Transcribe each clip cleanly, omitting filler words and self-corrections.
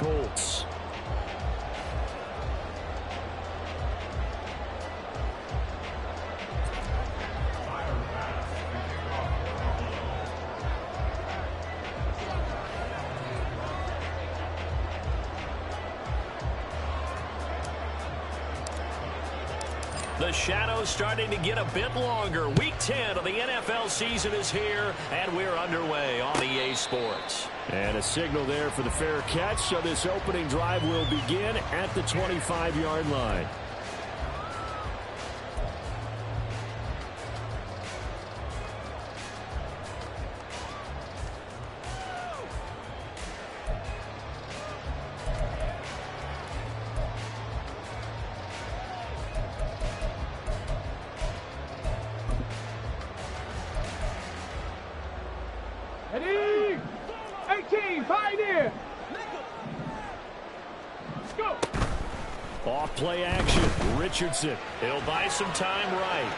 Colts. The shadow's starting to get a bit longer. Week 10 of the NFL season is here, and we're underway on EA Sports. And a signal there for the fair catch, so this opening drive will begin at the 25-yard line. Ready? 18, pioneer. Let's go. Off play action. Richardson. He'll buy some time right.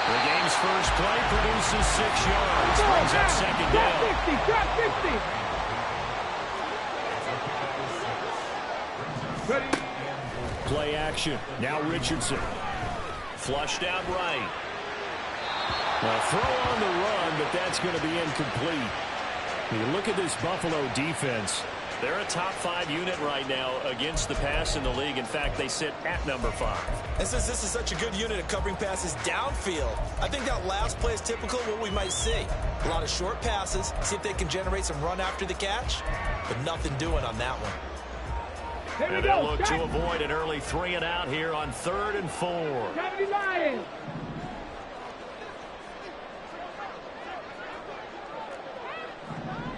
The game's first play produces 6 yards. Brings up second down. Drop 50. Ready? Play action. Now Richardson. Flushed out right. A throw on the run, but that's going to be incomplete. You look at this Buffalo defense. They're a top 5 unit right now against the pass in the league. In fact, they sit at number 5. And since this is such a good unit of covering passes downfield, I think that last play is typical of what we might see. A lot of short passes, see if they can generate some run after the catch, but nothing doing on that one. And they'll look to avoid an early 3 and out here on 3rd and 4. 79.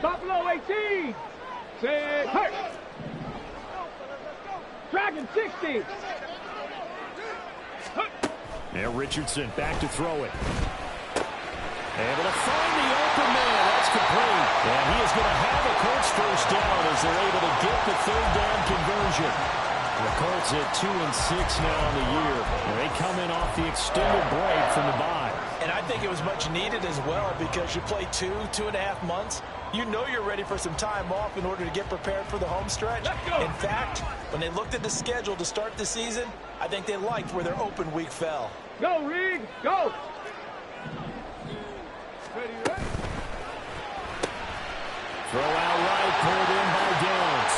Buffalo 18. Six. Hurt. Dragon 60. Hurt. And Richardson back to throw it. Able to find the open man. That's complete. And he is going to have a Colts first down as they're able to get the 3rd down conversion. The Colts at 2-6 now on the year. And they come in off the extended break from the bye. And I think it was much needed as well because you play 2.5 months. You know you're ready for some time off in order to get prepared for the home stretch. In fact, when they looked at the schedule to start the season, I think they liked where their open week fell. Go, Reed. Go. Ready. Throw out right, pulled in by Downs.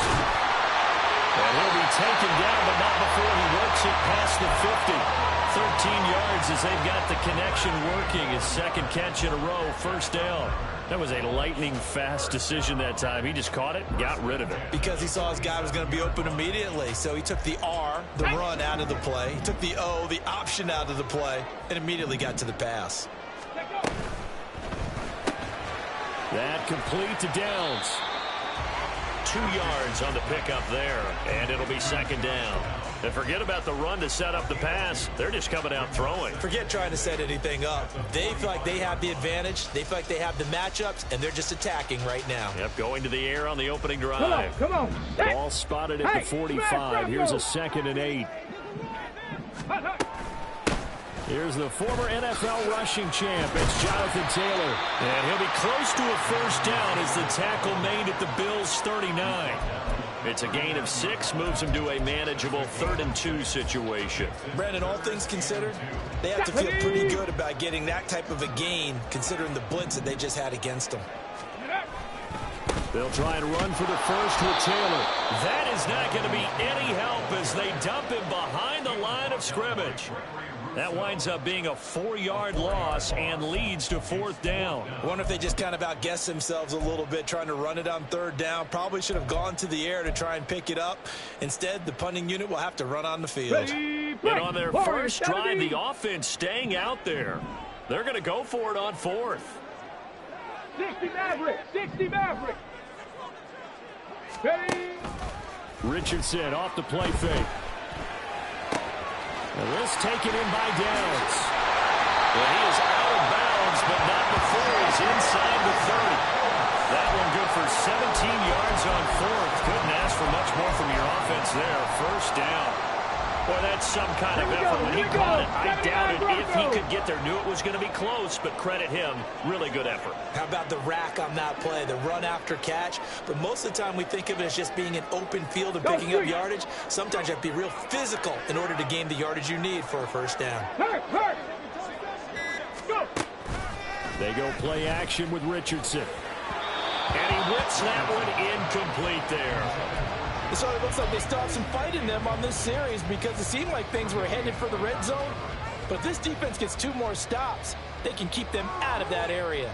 And he'll be taken down, but not before he works it past the 50. 13 yards as they've got the connection working. His second catch in a row, first down. That was a lightning-fast decision that time. He just caught it, got rid of it. Because he saw his guy was going to be open immediately. So he took the R, the run, out of the play. He took the O, the option, out of the play, and immediately got to the pass. That complete to Downs. 2 yards on the pickup there, and it'll be second down. And forget about the run to set up the pass. They're just coming out throwing. Forget trying to set anything up. They feel like they have the advantage. They feel like they have the matchups, and they're just attacking right now. Yep, going to the air on the opening drive. Come on. Ball spotted at the 45. Here's a 2nd and 8. Here's the former NFL rushing champ. It's Jonathan Taylor. And he'll be close to a first down as the tackle made at the Bills' 39. It's a gain of 6, moves him to a manageable 3rd and 2 situation. Brandon, all things considered, they have to feel pretty good about getting that type of a gain, considering the blitz that they just had against them. They'll try and run for the first with Taylor. That is not going to be any help as they dump him behind the line of scrimmage. That winds up being a 4-yard loss and leads to 4th down. I wonder if they just kind of outguessed themselves a little bit trying to run it on 3rd down. Probably should have gone to the air to try and pick it up. Instead, the punting unit will have to run on the field. And on their first drive, the offense staying out there. They're going to go for it on 4th. 60 Maverick. 60 Maverick. Ready. Richardson off the play fake. And this taken in by Downs. Well, he is out of bounds, but not before he's inside the 30. That one good for 17 yards on 4th. Couldn't ask for much more from your offense there. First down. Well, that's some kind of effort. When he caught it, I doubted if he could get there. Knew it was going to be close, but credit him. Really good effort. How about the rack on that play, the run after catch? But most of the time we think of it as just being an open field and picking up yardage. Sometimes you have to be real physical in order to gain the yardage you need for a first down. Go. They go play action with Richardson. And he whips that one incomplete there. So it looks like they still have some fight in them on this series because it seemed like things were headed for the red zone. But if this defense gets 2 more stops, they can keep them out of that area.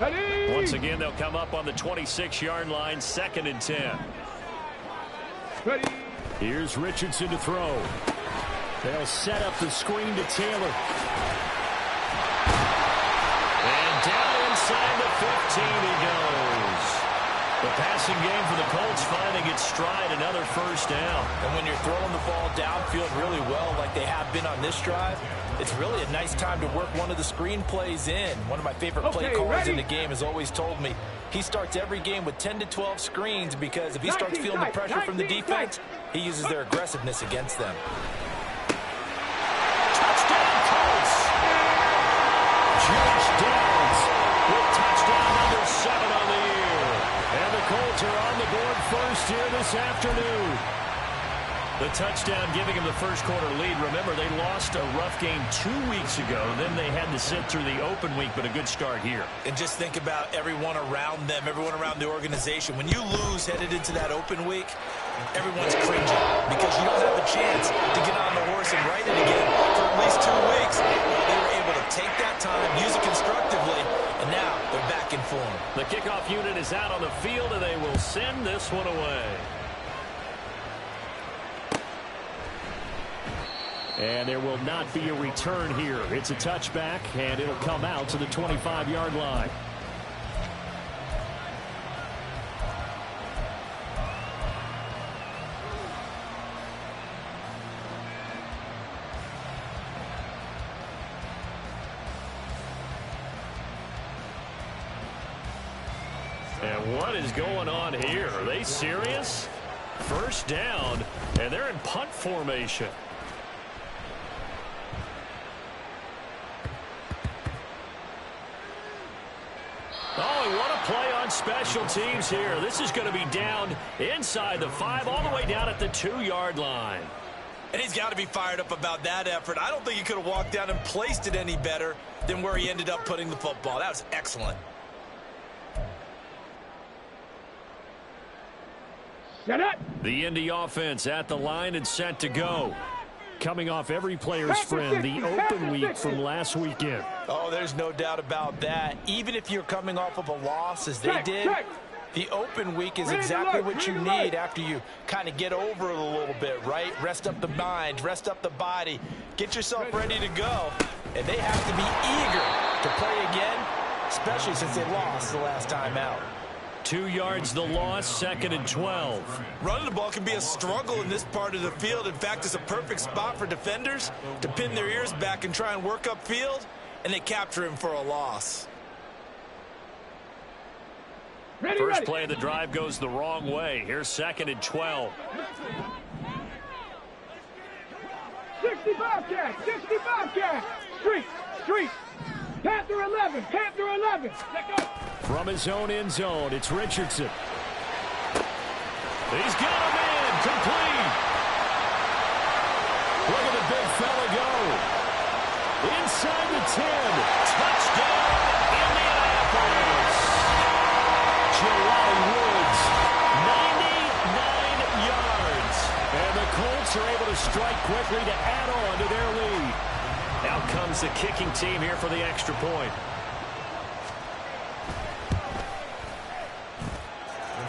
Ready. Once again, they'll come up on the 26-yard line, 2nd and 10. Ready. Here's Richardson to throw. They'll set up the screen to Taylor. And down inside the 15 he goes. The passing game for the Colts finding its stride, another first down. And when you're throwing the ball downfield really well like they have been on this drive, it's really a nice time to work one of the screen plays in. One of my favorite play callers in the game has always told me he starts every game with 10 to 12 screens because if he starts feeling the pressure from the defense, he uses their aggressiveness against them. Touchdown Colts! Josh Downs with touchdown number 7 on the year. And the Colts are on the board first here this afternoon. The touchdown giving him the first quarter lead. Remember, they lost a rough game 2 weeks ago. Then they had to sit through the open week, but a good start here. And just think about everyone around them, everyone around the organization. When you lose headed into that open week, everyone's cringing because you don't have a chance to get on the horse and ride it again for at least 2 weeks. They were able to take that time, use it constructively, and now they're back in form. The kickoff unit is out on the field, and they will send this one away. And there will not be a return here. It's a touchback, and it'll come out to the 25-yard line. And what is going on here? Are they serious? First down, and they're in punt formation. Oh, and what a play on special teams here. This is going to be down inside the 5, all the way down at the 2-yard line. And he's got to be fired up about that effort. I don't think he could have walked down and placed it any better than where he ended up putting the football. That was excellent. Set up. The Indy offense at the line and set to go. Coming off every player's friend, the open week from last weekend. Oh, there's no doubt about that. Even if you're coming off of a loss, as they did, the open week is exactly what you need after you kind of get over it a little bit, right? Rest up the mind, rest up the body, get yourself ready to go. And they have to be eager to play again, especially since they lost the last time out. 2 yards the loss, 2nd and 12. Running the ball can be a struggle in this part of the field. In fact, it's a perfect spot for defenders to pin their ears back and try and work upfield, and they capture him for a loss. First play of the drive goes the wrong way. Here's 2nd and 12. 65 cat, 65 cat. Street. Panther 11, Panther 11. Let go. From his own end zone, it's Richardson. He's got him in, complete. Look at the big fella go. Inside the 10. Touchdown, Indianapolis. Jelani Woods, 99 yards. And the Colts are able to strike quickly to add on to their lead. Out comes the kicking team here for the extra point.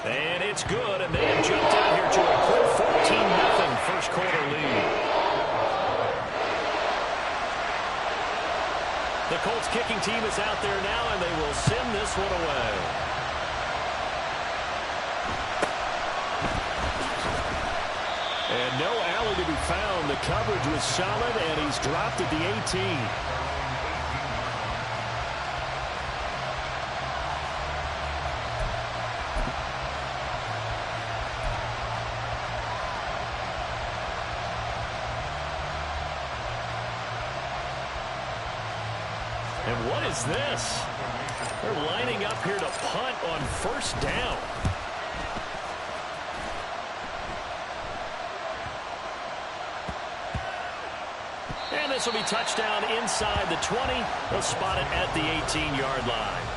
And it's good, and they have jumped out here to a quick 14-0 first quarter lead. The Colts kicking team is out there now, and they will send this one away. And no alley to be found. The coverage was solid, and he's dropped at the 18. What is this? They're lining up here to punt on first down. And this will be touchdown inside the 20. They'll spot it at the 18-yard line.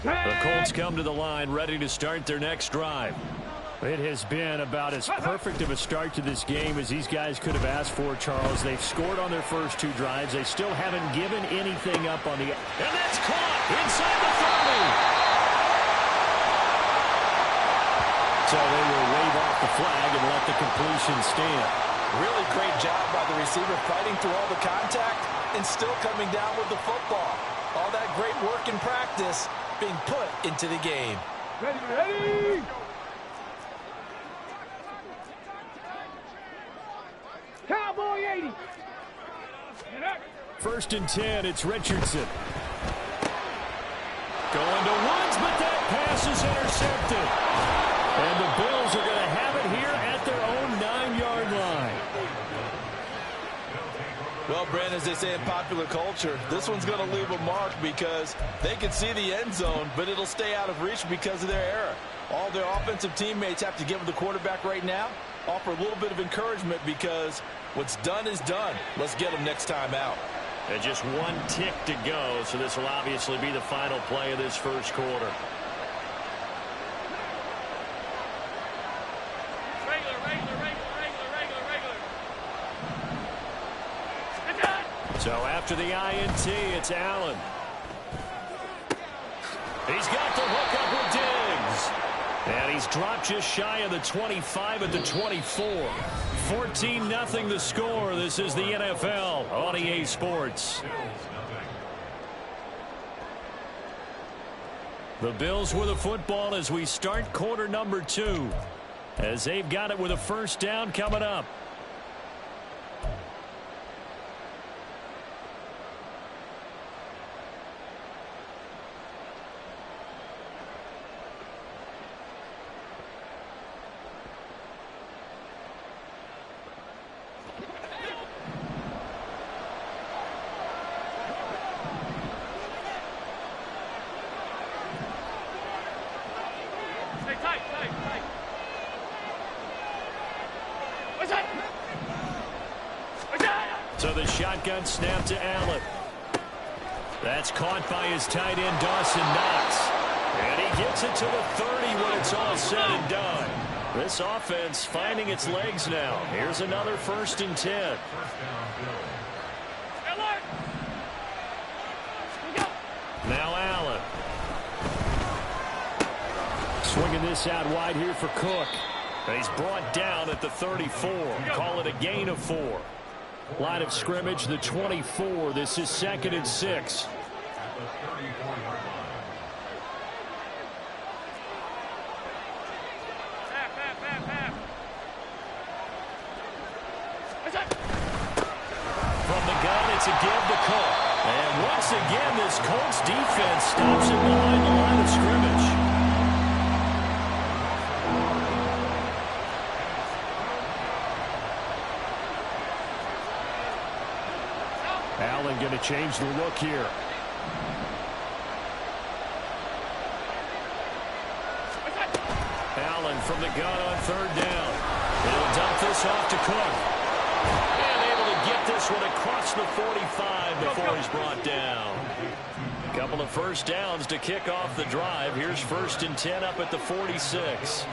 The Colts come to the line, ready to start their next drive. It has been about as perfect of a start to this game as these guys could have asked for, Charles. They've scored on their first two drives. They still haven't given anything up on the... And that's caught inside the 30. So they will wave off the flag and let the completion stand. Really great job by the receiver fighting through all the contact and still coming down with the football. All that great work in practice being put into the game. Ready, ready! Cowboy 80. First and 10, it's Richardson. Going to Woods, but that pass is intercepted. And the Bills are going to have it here at their own 9-yard line. Well, Brandon, as they say in popular culture, this one's going to leave a mark because they can see the end zone, but it'll stay out of reach because of their error. All their offensive teammates have to give the quarterback right now, offer a little bit of encouragement because what's done is done. Let's get them next time out. And just one tick to go, so this will obviously be the final play of this first quarter. So after the INT, it's Allen. He's got the hook up with Diggs. And he's dropped just shy of the 25 at the 24. 14-0 the score. This is the NFL on EA Sports. The Bills with the football as we start quarter number 2. As they've got it with a first down coming up. So the shotgun snap to Allen. That's caught by his tight end, Dawson Knox. And he gets it to the 30 when it's all said and done. This offense finding its legs now. Here's another first and 10. Now Allen. Swinging this out wide here for Cook. And he's brought down at the 34. Call it a gain of 4. Line of scrimmage, the 24. This is 2nd and 6. From the gun, it's a give to Cook. And once again, this Colts defense stops him behind the line of scrimmage. Allen going to change the look here. Allen from the gun on 3rd down. He'll dump this off to Cook. And able to get this one across the 45 before he's brought down. A couple of first downs to kick off the drive. Here's 1st and 10 up at the 46.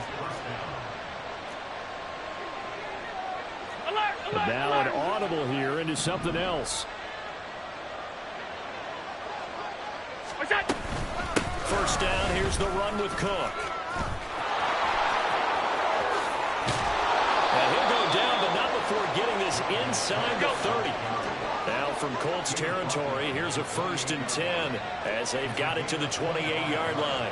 Now an audible here into something else. First down, here's the run with Cook. And he'll go down, but not before getting this inside the 30. Now from Colts territory, here's a 1st and 10 as they've got it to the 28-yard line.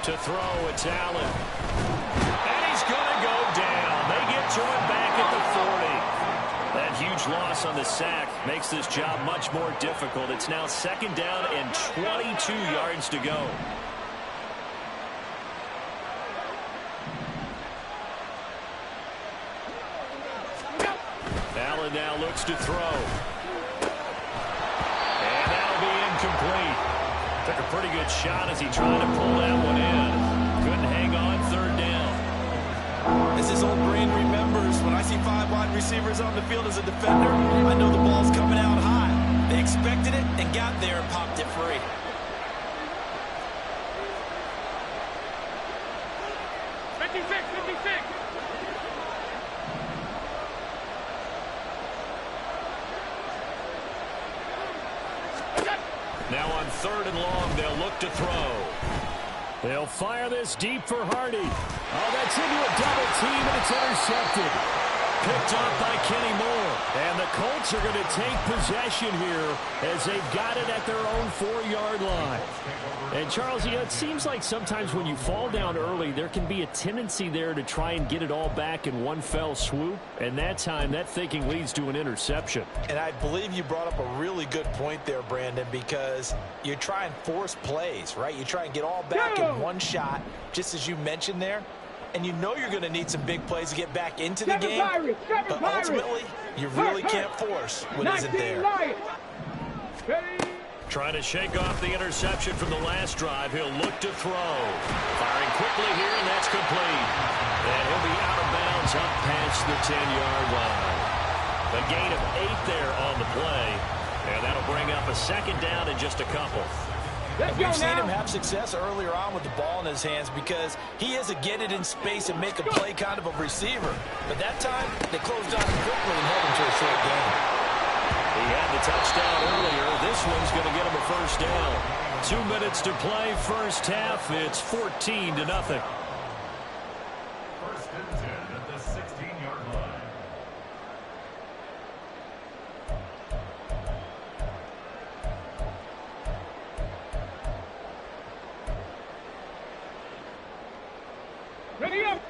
To throw, it's Allen. And he's going to go down. They get to him back at the 40. That huge loss on the sack makes this job much more difficult. It's now 2nd down and 22 yards to go. Allen now looks to throw. And that'll be incomplete. Took a pretty good shot as he tried to pull that one in. Couldn't hang on 3rd down. As his old brain remembers, when I see 5 wide receivers on the field as a defender, I know the ball's coming out high. They expected it and got there and popped it free. Now on 3rd and long, they'll look to throw. They'll fire this deep for Hardy. Oh, that's into a double team, and it's intercepted. Picked off by Kenny Moore. And the Colts are going to take possession here as they've got it at their own 4-yard line. And, Charles, you know, it seems like sometimes when you fall down early, there can be a tendency there to try and get it all back in one fell swoop. And that time, that thinking leads to an interception. And I believe you brought up a really good point there, Brandon, because you try and force plays, right? You try and get all back in one shot, just as you mentioned there. And you know you're going to need some big plays to get back into the game. But ultimately, you really can't force what isn't there. Trying to shake off the interception from the last drive. He'll look to throw. Firing quickly here, and that's complete. And he'll be out of bounds up past the 10-yard line. A gain of 8 there on the play. And that'll bring up a 2nd down in just a couple. We've seen him have success earlier on with the ball in his hands because he is a get it in space and make a play kind of a receiver. But that time, they closed on him quickly and held him to a short gain. He had the touchdown earlier. This one's going to get him a 1st down. 2 minutes to play, 1st half. It's 14-0. 1st and 10 at the 16-yard line. Ready up.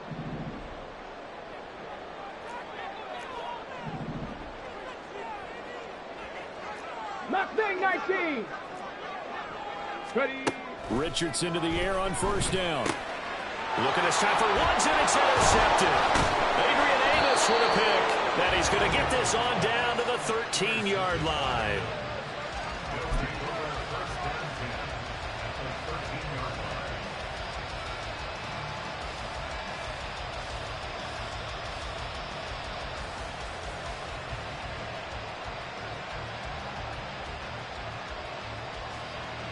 Mustang 19. Ready. Richardson to the air on 1st down. Looking this time for Woods, and it's intercepted. Adrian Amos with a pick. And he's going to get this on down to the 13-yard line.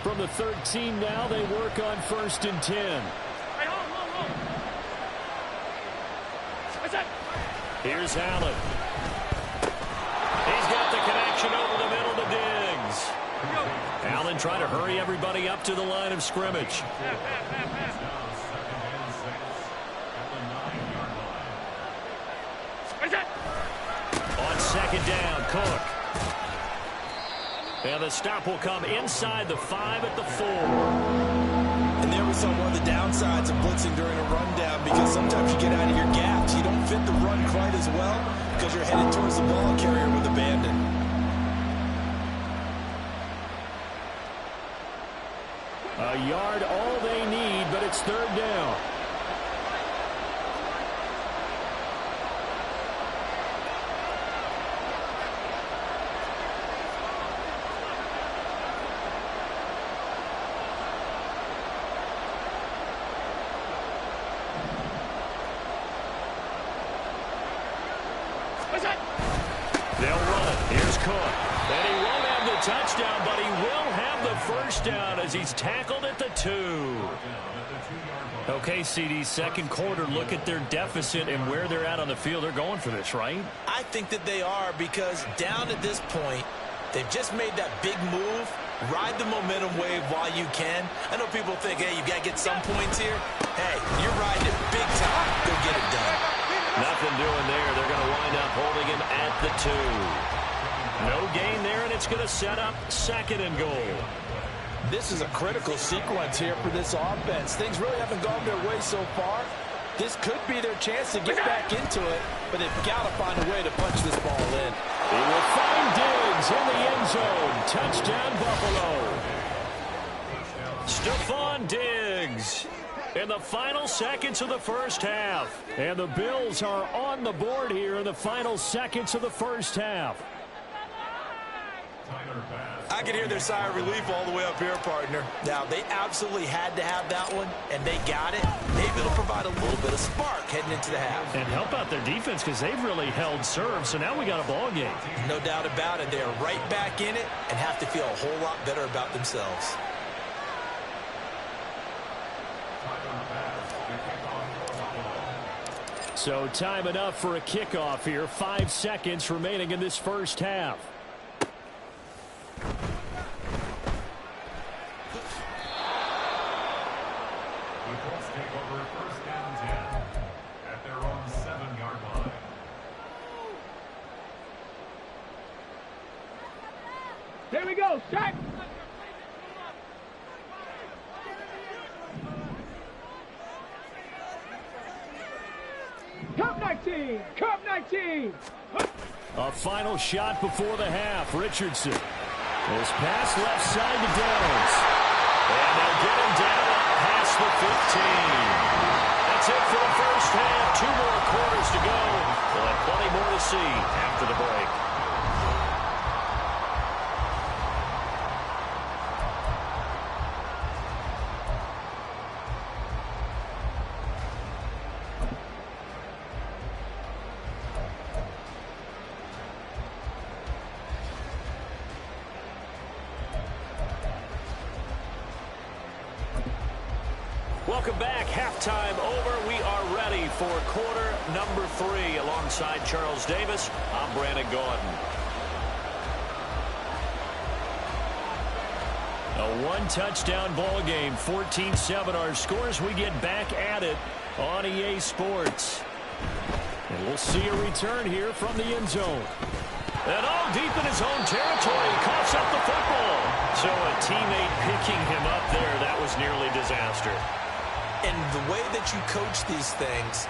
From the 13 now, they work on 1st and 10. Here's Allen. He's got the connection over the middle to Diggs. Allen trying to hurry everybody up to the line of scrimmage. On 2nd down, Cook. And the stop will come inside the 5 at the 4. And there we saw one of the downsides of blitzing during a rundown because sometimes you get out of your gaps. You don't fit the run quite as well because you're headed towards the ball carrier with abandon. A yard all they need, but it's 3rd down. They'll run it. Here's Cook. And he won't have the touchdown, but he will have the 1st down as he's tackled at the 2. Okay, CD, 2nd quarter, look at their deficit and where they're at on the field. They're going for this, right? I think that they are because down at this point, they've just made that big move. Ride the momentum wave while you can. I know people think, hey, you got to get some points here. Hey, you're riding it big time. Go get it done. Nothing doing there. They're going to wind up holding him at the 2. No gain there, and it's going to set up 2nd and goal. This is a critical sequence here for this offense. Things really haven't gone their way so far. This could be their chance to get back into it, but they've got to find a way to punch this ball in. He will find Diggs in the end zone. Touchdown, Buffalo. Stephon Diggs in the final seconds of the first half. And the Bills are on the board here in the final seconds of the first half. I can hear their sigh of relief all the way up here, partner. Now, they absolutely had to have that one, and they got it. Maybe it'll provide a little bit of spark heading into the half. And help out their defense because they've really held serve, so now we got a ball game. No doubt about it. They're right back in it and have to feel a whole lot better about themselves. So time enough for a kickoff here. 5 seconds remaining in this first half. Here we go, set. Cup 19, Cup 19. A final shot before the half. Richardson. This pass left side to Downs. And they'll get him down past the 15. That's it for the first half. 2 more quarters to go. We'll have plenty more to see after the break. Welcome back. Halftime over. We are ready for quarter number 3. Alongside Charles Davis, I'm Brandon Gaudin. A 1-touchdown ball game. 14-7 our scores. We get back at it on EA Sports. And we'll see a return here from the end zone. And all deep in his own territory. Coughs up the football. So a teammate picking him up there. That was nearly disaster. And the way that you coach these things,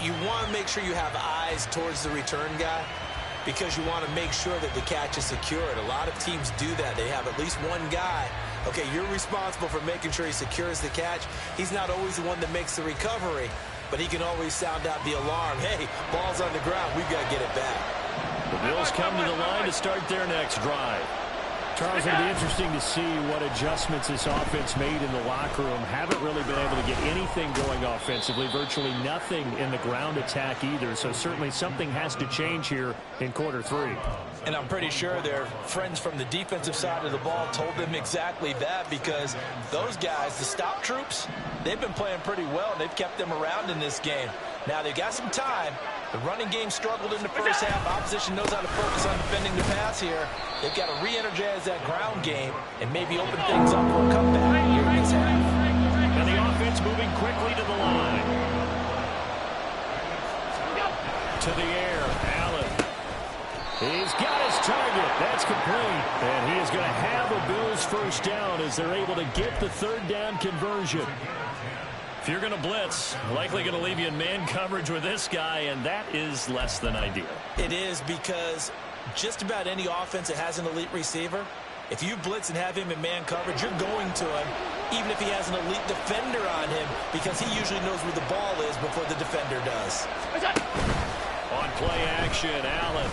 you want to make sure you have eyes towards the return guy because you want to make sure that the catch is secured. A lot of teams do that. They have at least one guy. Okay, you're responsible for making sure he secures the catch. He's not always the one that makes the recovery, but he can always sound out the alarm. Hey, ball's on the ground. We've got to get it back. The Bills come to the line to start their next drive. Charles, it'll be interesting to see what adjustments this offense made in the locker room. Haven't really been able to get anything going offensively. Virtually nothing in the ground attack either. So certainly something has to change here in quarter 3. And I'm pretty sure their friends from the defensive side of the ball told them exactly that because those guys, the stop troops, they've been playing pretty well, and they've kept them around in this game. Now, they've got some time. The running game struggled in the first half. Opposition knows how to focus on defending the pass here. They've got to re-energize that ground game and maybe open things up for a comeback here in this half. And the offense moving quickly to the line. To the air, Allen. He's got his target. That's complete. And he is going to have a Bills first down as they're able to get the third down conversion. If you're going to blitz, likely going to leave you in man coverage with this guy, and that is less than ideal. It is because just about any offense that has an elite receiver, if you blitz and have him in man coverage, you're going to him, even if he has an elite defender on him, because he usually knows where the ball is before the defender does. On play action, Allen.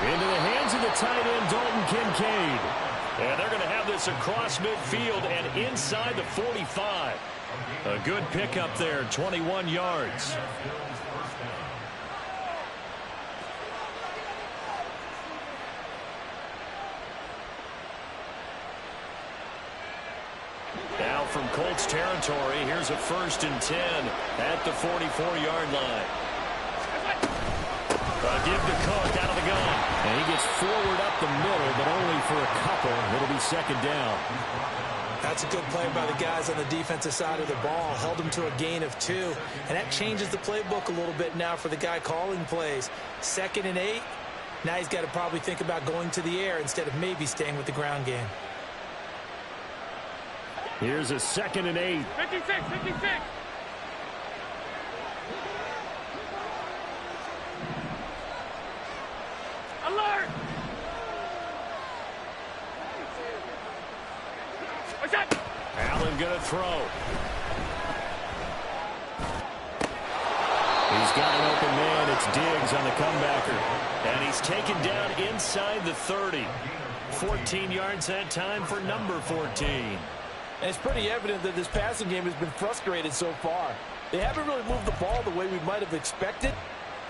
Into the hands of the tight end, Dalton Kincaid. And they're going to have this across midfield and inside the 45. A good pickup there, 21 yards. Now from Colts territory, here's a 1st and 10 at the 44-yard line. Give to Cook out of the gun. And he gets forward up the middle, but only for a couple. It'll be 2nd down. That's a good play by the guys on the defensive side of the ball. Held them to a gain of 2. And that changes the playbook a little bit now for the guy calling plays. 2nd and 8. Now he's got to probably think about going to the air instead of maybe staying with the ground game. Here's a 2nd and 8. 56, 56. Alert! What's that? Allen going to throw. He's got an open man. It's Diggs on the comebacker. And he's taken down inside the 30. 14 yards that time for number 14. And it's pretty evident that this passing game has been frustrated so far. They haven't really moved the ball the way we might have expected,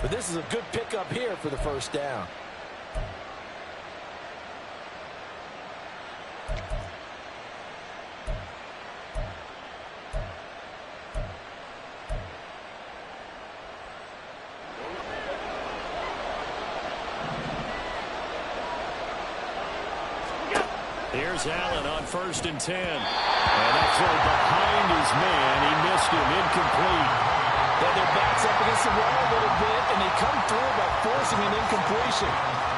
but this is a good pickup here for the first down. Here's Allen on 1st and 10. And that throw behind his man. He missed him. Incomplete. But their back's up against the wall a little bit, and they come through by forcing an incompletion.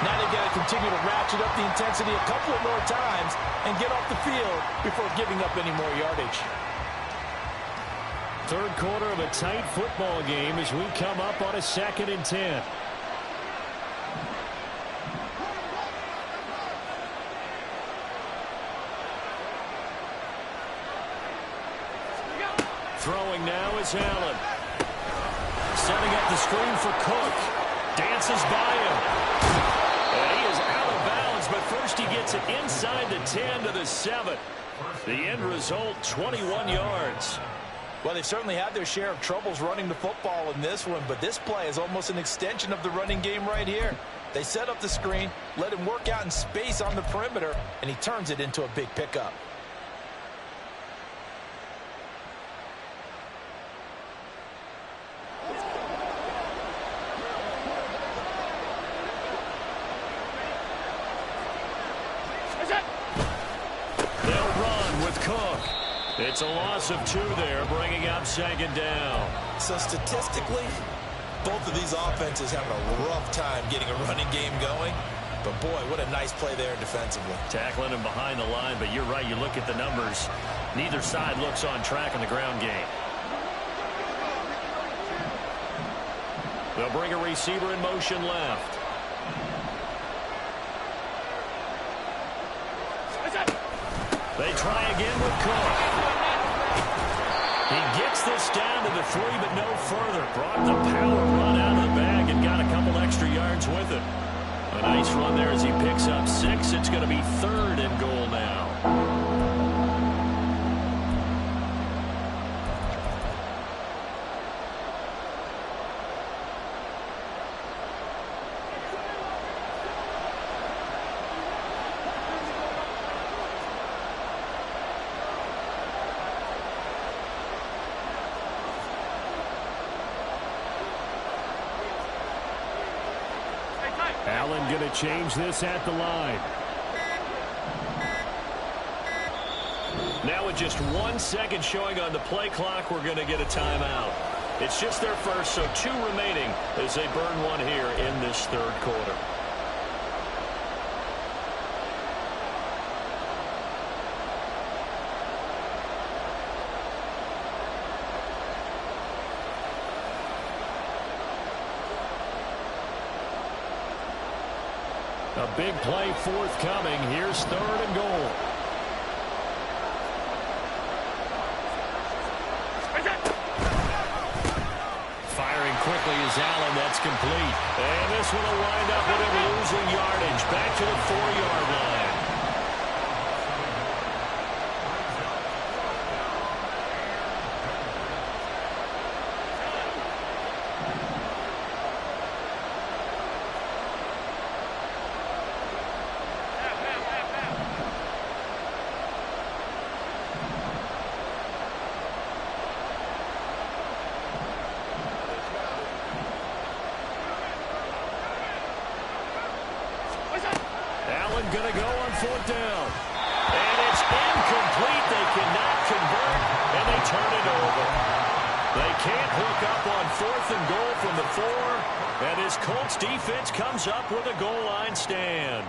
Now they've got to continue to ratchet up the intensity a couple of more times and get off the field before giving up any more yardage. Third quarter of a tight football game as we come up on a 2nd and 10. Throwing now is Allen. Setting up the screen for Cook. Dances by him. And he is out of bounds, but first he gets it inside the 10 to the 7. The end result, 21 yards. Well, they've certainly had their share of troubles running the football in this one, but this play is almost an extension of the running game right here. They set up the screen, let him work out in space on the perimeter, and he turns it into a big pickup. It's a loss of 2 there, bringing up 2nd down. So statistically, both of these offenses having a rough time getting a running game going. But boy, what a nice play there defensively. Tackling him behind the line, but you're right, you look at the numbers. Neither side looks on track in the ground game. They'll bring a receiver in motion left. They try again with Cook. He gets this down to the 3, but no further. Brought the power run out of the bag and got a couple extra yards with it. A nice run there as he picks up 6. It's going to be 3rd and goal now. Allen going to change this at the line. Now with just 1 second showing on the play clock, we're going to get a timeout. It's just their first, so 2 remaining as they burn 1 here in this 3rd quarter. A big play forthcoming. Here's 3rd and goal. Firing quickly is Allen. That's complete. And this one will wind up with him losing yardage. Back to the 4-yard line. Going to go on 4th down. And it's incomplete. They cannot convert, and they turn it over. They can't hook up on 4th and goal from the 4, and his Colts defense comes up with a goal line stand.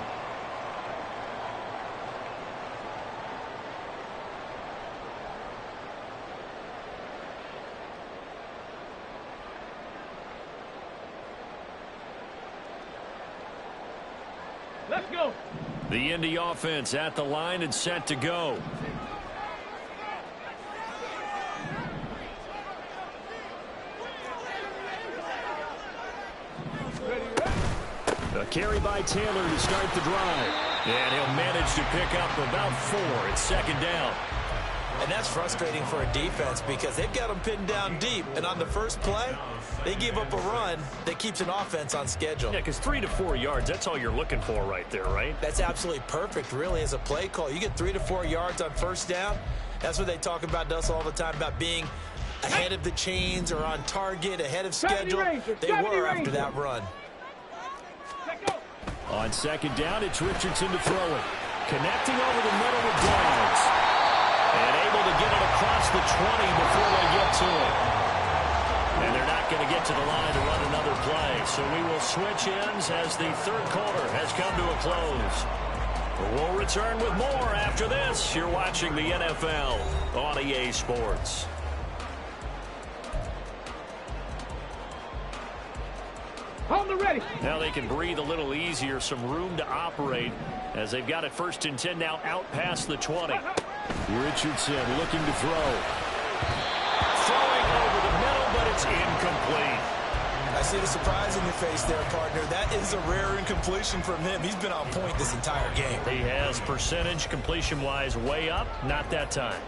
Let's go. The Indy offense at the line and set to go. A carry by Taylor to start the drive. And he'll manage to pick up about 4. It's second down. And that's frustrating for a defense because they've got them pinned down deep. And on the first play, they give up a run that keeps an offense on schedule. Yeah, because 3 to 4 yards, that's all you're looking for right there, right? That's absolutely perfect, really, as a play call. You get 3 to 4 yards on first down. That's what they talk about to us all the time, about being ahead of the chains or on target, ahead of schedule. They were after that run. On second down, it's Richardson to throw it. Connecting over the middle with Downs. And able to get it across the 20 before they get to it. And they're not going to get to the line to run another play. So we will switch ends as the third quarter has come to a close. We'll return with more after this. You're watching the NFL on EA Sports. On the ready. Now they can breathe a little easier, some room to operate as they've got it 1st and 10 now out past the 20. Richardson looking to throw. Throwing over the middle, but it's incomplete. I see the surprise in your face there, partner. That is a rare incompletion from him. He's been on point this entire game. He has percentage completion-wise way up, not that time.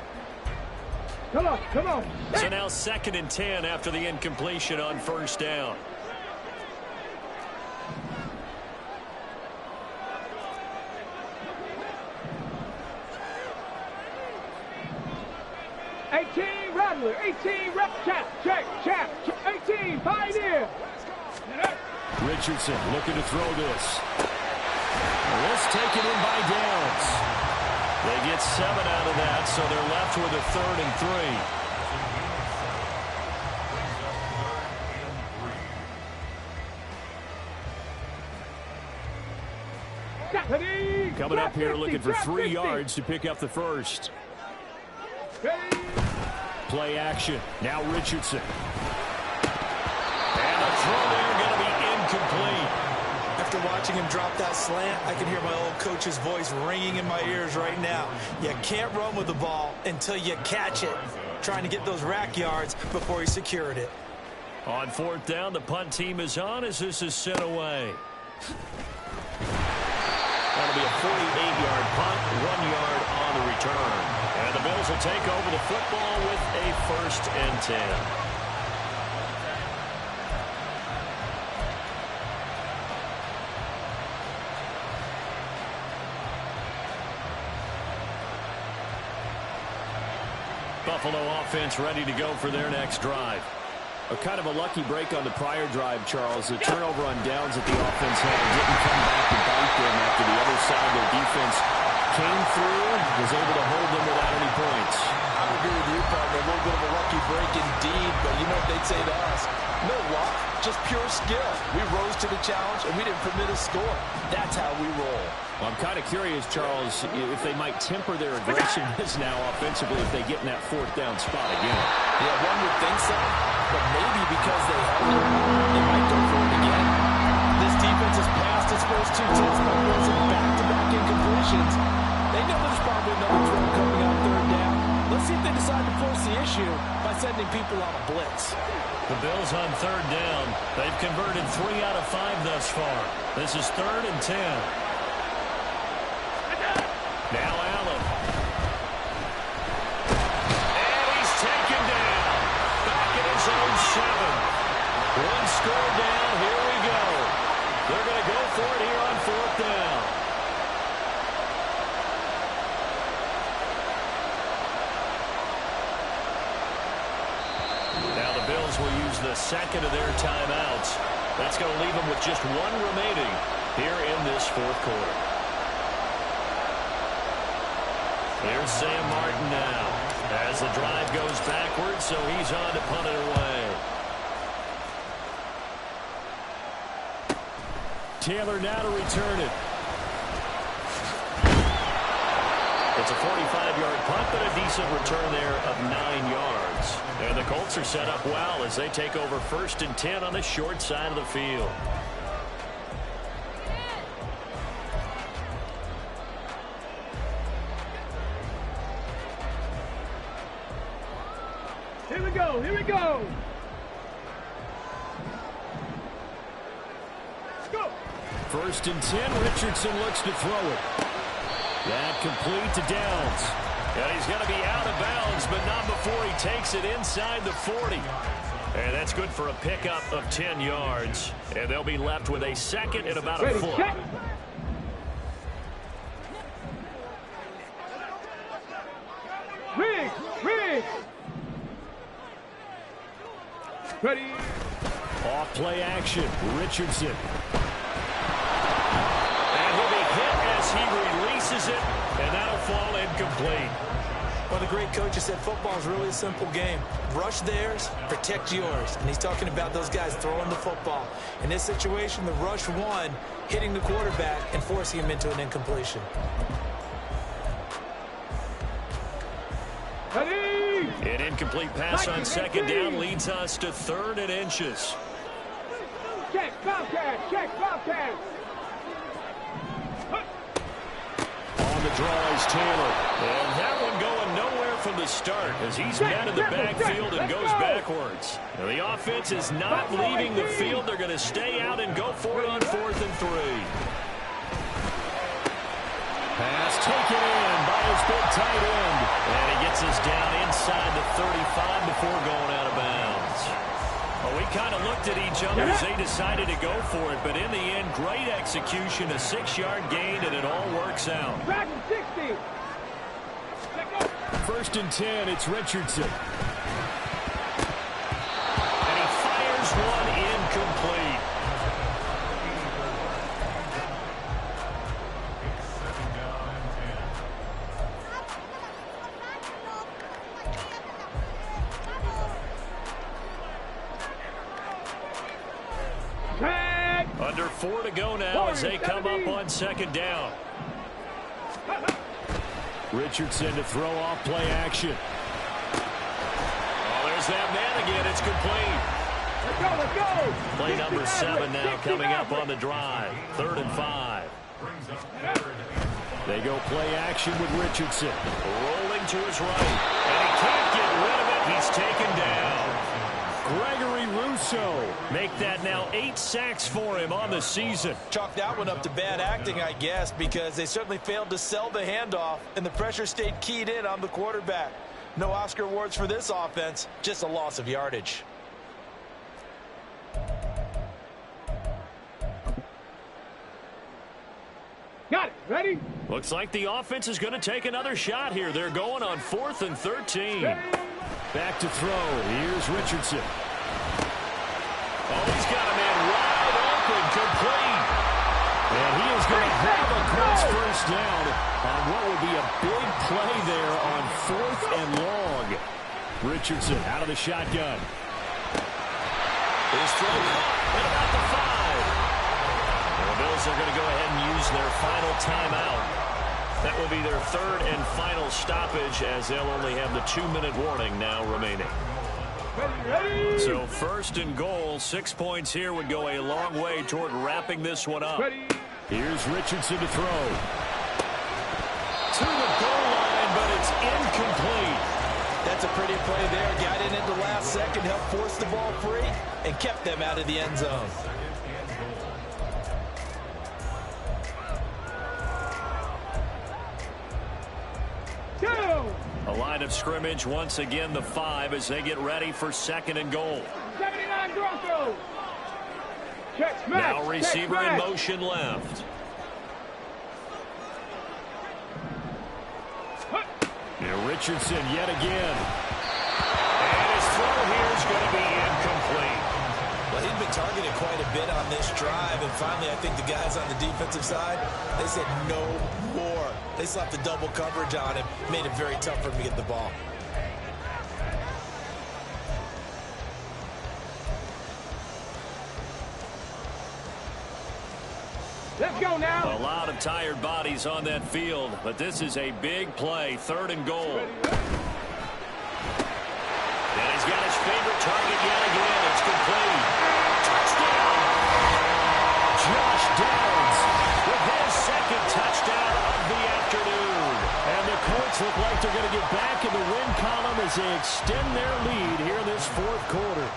Come on, come on. So now 2nd and 10 after the incompletion on first down. Rattler, 18 rep, check, 18 Pioneer. Richardson looking to throw this. This taken in by Downs. They get 7 out of that, so they're left with a 3rd and 3. Coming up here looking for 3 yards to pick up the first. Play action. Now Richardson. And a throw there going to be incomplete. After watching him drop that slant, I can hear my old coach's voice ringing in my ears right now. You can't run with the ball until you catch it. Trying to get those rack yards before he secured it. On 4th down, the punt team is on as this is sent away. That'll be a 48-yard punt, 1 yard on the return. And the Bills will take over the football with a 1st and 10. Buffalo offense ready to go for their next drive. A kind of a lucky break on the prior drive, Charles. The turnover on downs that the offense had didn't come back to bite them after the other side. Their defense came through, was able to hold them without any points. I would agree with you, partner. A little bit of a lucky break indeed, but you know what they'd say to us? No luck, just pure skill. We rose to the challenge, and we didn't permit a score. That's how we roll. Well, I'm kind of curious, Charles, if they might temper their aggressiveness now offensively if they get in that 4th down spot again. Yeah, one would think so, but maybe because they held it, they might go for it again. This defense has passed its first 2 tests by losing back-to-back incompletions. They know there's probably another throw coming on 3rd down. Let's see if they decide to force the issue by sending people on a blitz. The Bills on 3rd down. They've converted 3 out of 5 thus far. This is 3rd and 10. Now Allen. And he's taken down. Back at his own 7. 1 score down. Here we go. They're going to go for it here on 4th down. Now the Bills will use the 2nd of their timeouts. That's going to leave them with just 1 remaining here in this 4th quarter. Here's Sam Martin now as the drive goes backwards, so he's on to punt it away. Taylor now to return it. It's a 45-yard punt, but a decent return there of 9 yards. And the Colts are set up well as they take over 1st and 10 on the short side of the field. go. Here we go. Let's go. 1st and 10. Richardson looks to throw it. That complete to Downs. And he's going to be out of bounds, but not before he takes it inside the 40. And that's good for a pickup of 10 yards. And they'll be left with a 2nd and about a Ready, foot. check. Rig. Ready. Off play action. Richardson. And he'll be hit as he releases it, and that'll fall incomplete. Well, the great coach has said football is really a simple game. Rush theirs, protect yours. And he's talking about those guys throwing the football. In this situation, the rush one, hitting the quarterback and forcing him into an incompletion. Ready. An incomplete pass on 2nd down leads us to 3rd and inches. Check, Bobcat. On the draw is Taylor. And that one going nowhere from the start as he's met in the backfield and goes backwards. Now, the offense is not leaving the field. They're going to stay out and go for it on 4th and 3. Pass taken in by his big tight end. And he gets us down inside the 35 before going out of bounds. Well, we kind of looked at each other as they decided to go for it, but in the end, great execution, a 6-yard gain, and it all works out. Back to 60. Let go. 1st and 10, it's Richardson. And he fires one incomplete. Under 4 to go now as they come up on 2nd down. Richardson to throw off play action. Oh, there's that man again. It's complete. Let's go. Play number 7 now coming up on the drive. 3rd and 5. They go play action with Richardson. Rolling to his right. And he can't get rid of it. He's taken down. Gregory Rousseau. Make that now 8 sacks for him on the season. Chalk that one up to bad acting, I guess, because they certainly failed to sell the handoff, and the pressure stayed keyed in on the quarterback. No Oscar awards for this offense, just a loss of yardage. Got it. Ready. Looks like the offense is going to take another shot here. They're going on 4th and 13. Back to throw. Here's Richardson. Oh, he's got a man wide open, complete. And he is going to have a close first down on what will be a big play there on 4th and long. Richardson out of the shotgun. His throw caught at about the 5. And the Bills are going to go ahead and use their final timeout. That will be their 3rd and final stoppage as they'll only have the 2-minute warning now remaining. Ready. So 1st and goal, 6 points here would go a long way toward wrapping this one up. Ready. Here's Richardson to throw. To the goal line, but it's incomplete. That's a pretty play there. Got in at the last second, helped force the ball free, and kept them out of the end zone. A line of scrimmage once again, the 5 as they get ready for 2nd and goal. 79 Broncos. Check smash. Now receiver in motion left. Now Richardson yet again. And his throw here is going to be incomplete. Well, he'd been targeted quite a bit on this drive, and finally I think the guys on the defensive side, they said no more. They slapped the double coverage on him, made it very tough for him to get the ball. Let's go now. A lot of tired bodies on that field, but this is a big play, 3rd and goal. And he's got his favorite target yet again. It's complete. Touchdown! Josh Downs With his 2nd touchdown of the afternoon. And the Colts look like they're going to get back in the win column as as they extend their lead here in this fourth quarter.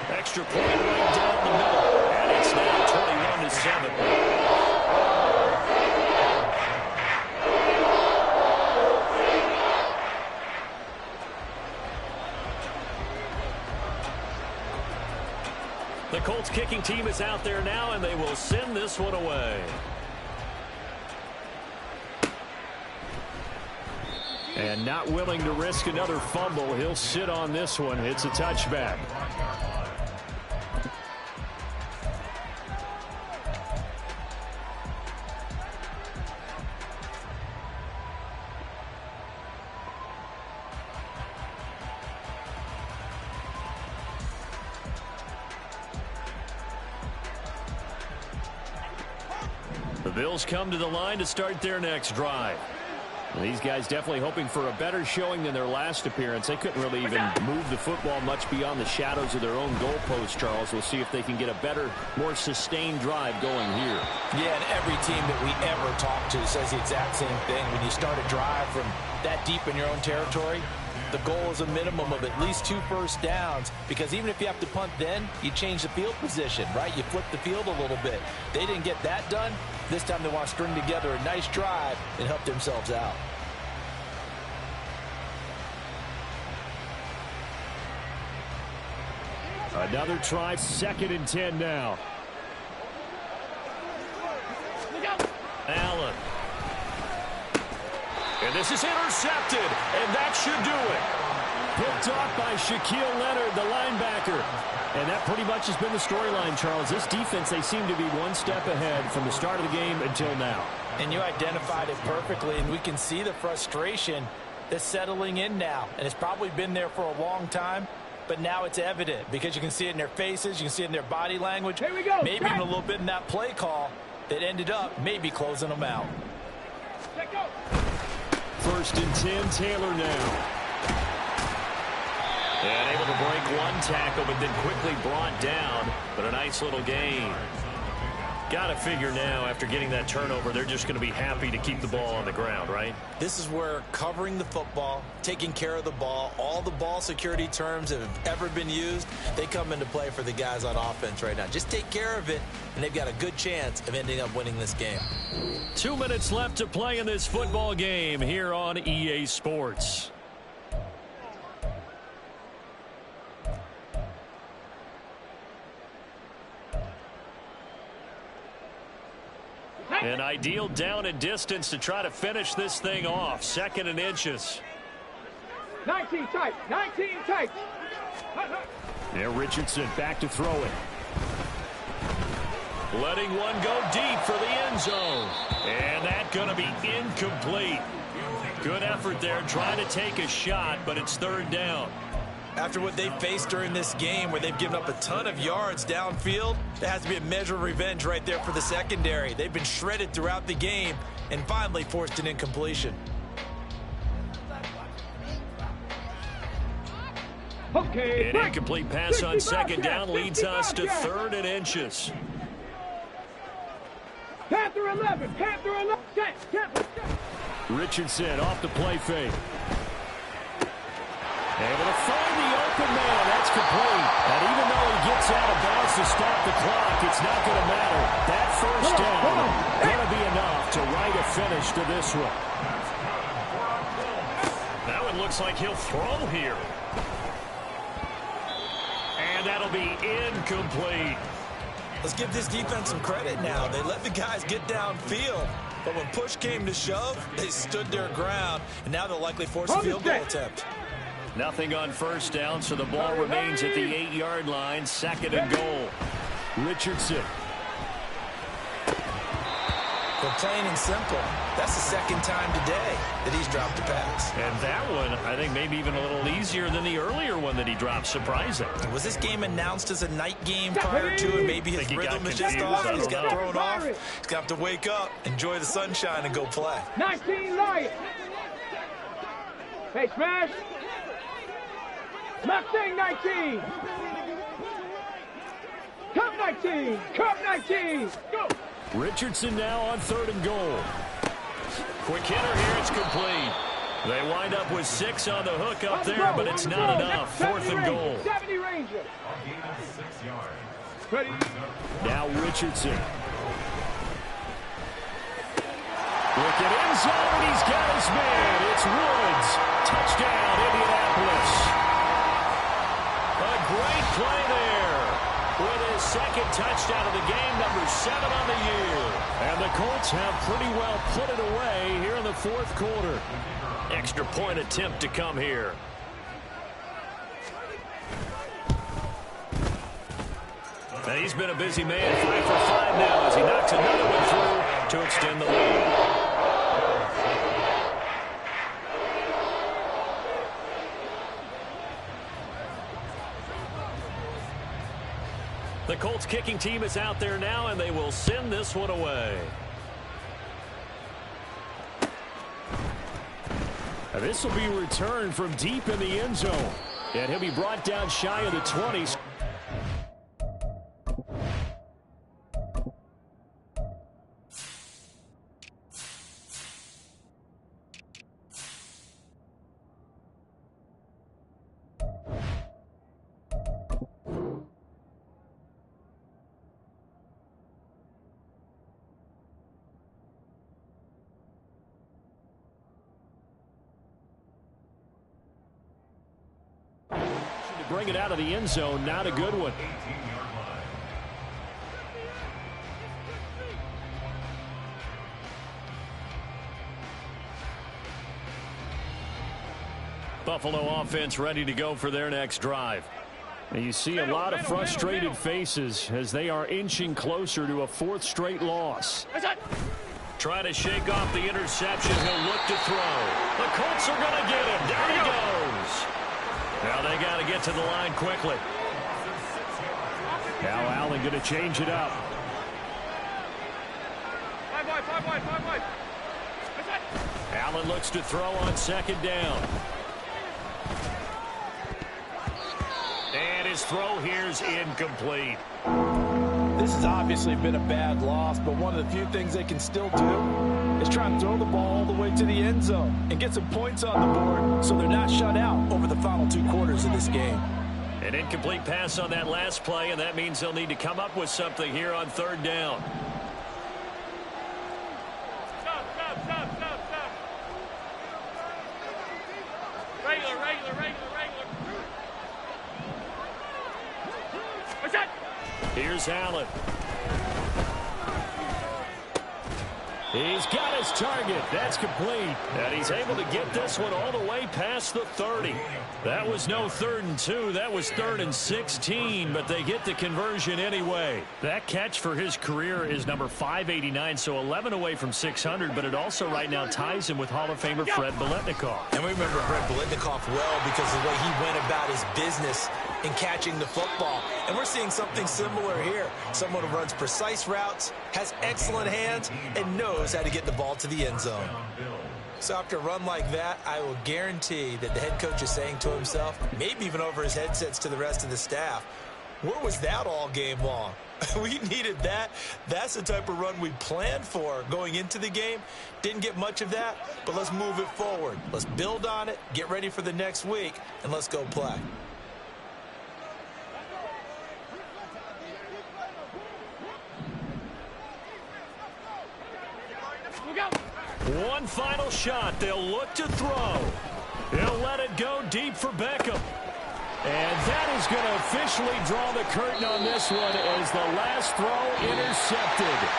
Extra point right down the middle, and it's now 21-7. The Colts kicking team is out there now, and they will send this one away. And not willing to risk another fumble, he'll sit on this one. It's a touchback. The Bills come to the line to start their next drive. These guys definitely hoping for a better showing than their last appearance. They couldn't really even move the football much beyond the shadows of their own goalpost, Charles. We'll see if they can get a better, more sustained drive going here. Yeah, and every team that we ever talk to says the exact same thing. When you start a drive from that deep in your own territory, the goal is a minimum of at least 2 first downs, because even if you have to punt then, you change the field position, right? You flip the field a little bit. They didn't get that done. This time they want to string together a nice drive and help themselves out. Another try, 2nd and 10 now. Allen. And this is intercepted, and that should do it. Picked off by Shaquille Leonard, the linebacker. And that pretty much has been the storyline, Charles. This defense, they seem to be one step ahead from the start of the game until now. And you identified it perfectly, and we can see the frustration that's settling in now. And it's probably been there for a long time, but now it's evident because you can see it in their faces, you can see it in their body language. Here we go. Maybe even a little bit in that play call that ended up maybe closing them out. 1st and 10, Taylor now. And able to break one tackle, but then quickly brought down. But a nice little gain. Got to figure now, after getting that turnover, they're just going to be happy to keep the ball on the ground, right? This is where covering the football, taking care of the ball, all the ball security terms that have ever been used, they come into play for the guys on offense right now. Just take care of it, and they've got a good chance of ending up winning this game. 2 minutes left to play in this football game here on EA Sports. An ideal down and distance to try to finish this thing off. 2nd and inches. 19 tight. 19 tight. There, Richardson back to throw it. Letting one go deep for the end zone. And that's going to be incomplete. Good effort there trying to take a shot, but it's 3rd down. After what they faced during this game where they've given up a ton of yards downfield, there has to be a measure of revenge right there for the secondary. They've been shredded throughout the game and finally forced an incompletion. Okay. An incomplete pass on 2nd down leads us to 3rd and inches. Panther 11. Panther 11. Richardson off the play fake. Able to find the open man. That's complete. And even though he gets out of bounds to stop the clock, it's not going to matter. That 1st down going to be enough to write a finish to this one. Now it looks like he'll throw here. And that'll be incomplete. Let's give this defense some credit now. They let the guys get downfield. But when push came to shove, they stood their ground. And now they'll likely force a field goal attempt. Nothing on 1st down, so the ball remains at the 8-yard line. 2nd and goal. Richardson. But plain and simple, that's the 2nd time today that he's dropped a pass. And that one, I think, maybe even a little easier than the earlier one that he dropped. Surprising. Was this game announced as a night game prior to, and maybe his rhythm is just off? He's got thrown off. He's going to have to wake up, enjoy the sunshine, and go play. 19 Lions. Hey, smash. Mustang 19. Cup 19. Cup 19. Go. Richardson now on 3rd and goal. Kinner here. It's complete. They wind up with 6 on the hook up there, but it's not enough. 4th and goal. 70 Ranger. Ready. Now Richardson. Look at end zone, and he's got his man. It's Woods. Touchdown, Indianapolis. A great play there. With his 2nd touchdown of the game, number 7 on the year. And the Colts have pretty well put it away here in the 4th quarter. Extra point attempt to come here. And he's been a busy man, 5 for 5 now as he knocks another one through to extend the lead. The Colts kicking team is out there now, and they will send this one away. Now this will be returned from deep in the end zone. And he'll be brought down shy of the 20s. Bring it out of the end zone. Not a good one. Buffalo offense ready to go for their next drive. And you see a lot of frustrated faces as they are inching closer to a 4th straight loss. Trying to shake off the interception. He'll look to throw. The Colts are going to get him. Down he goes. Now they got to get to the line quickly. Now Allen going to change it up. 5 wide. Allen looks to throw on 2nd down. And his throw here's incomplete. This has obviously been a bad loss, but one of the few things they can still do is try and throw the ball all the way to the end zone and get some points on the board so they're not shut out over the final 2 quarters of this game. An incomplete pass on that last play, and that means they'll need to come up with something here on 3rd down. Stop. Regular. What's that? Here's Allen. He's got his target. That's complete. And he's able to get this one all the way past the 30. That was no 3rd and 2. That was 3rd and 16, but they get the conversion anyway. That catch for his career is number 589, so 11 away from 600, but it also right now ties him with Hall of Famer Fred Biletnikoff. And we remember Fred Biletnikoff well because of the way he went about his business in catching the football. And we're seeing something similar here. Someone who runs precise routes, has excellent hands, and knows how to get the ball to the end zone. So after a run like that, I will guarantee that the head coach is saying to himself, maybe even over his headsets to the rest of the staff, where was that all game long? We needed that. That's the type of run we planned for going into the game. Didn't get much of that, but let's move it forward. Let's build on it, get ready for the next week, and let's go play. One final shot. They'll look to throw. He'll let it go deep for Beckham. And that is going to officially draw the curtain on this one as the last throw intercepted.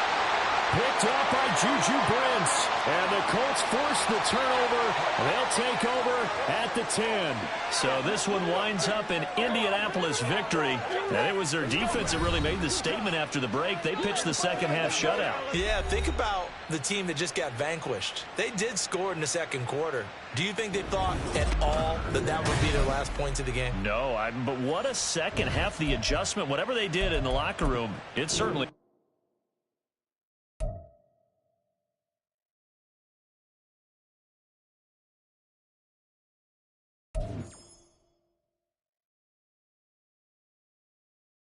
Picked up by Juju Brents. And the Colts force the turnover. They'll take over at the 10. So this one winds up an Indianapolis victory. And it was their defense that really made the statement after the break. They pitched the second half shutout. Yeah, think about the team that just got vanquished. They did score in the 2nd quarter. Do you think they thought at all that that would be their last points of the game? No, but what a second half. The adjustment, whatever they did in the locker room, it certainly...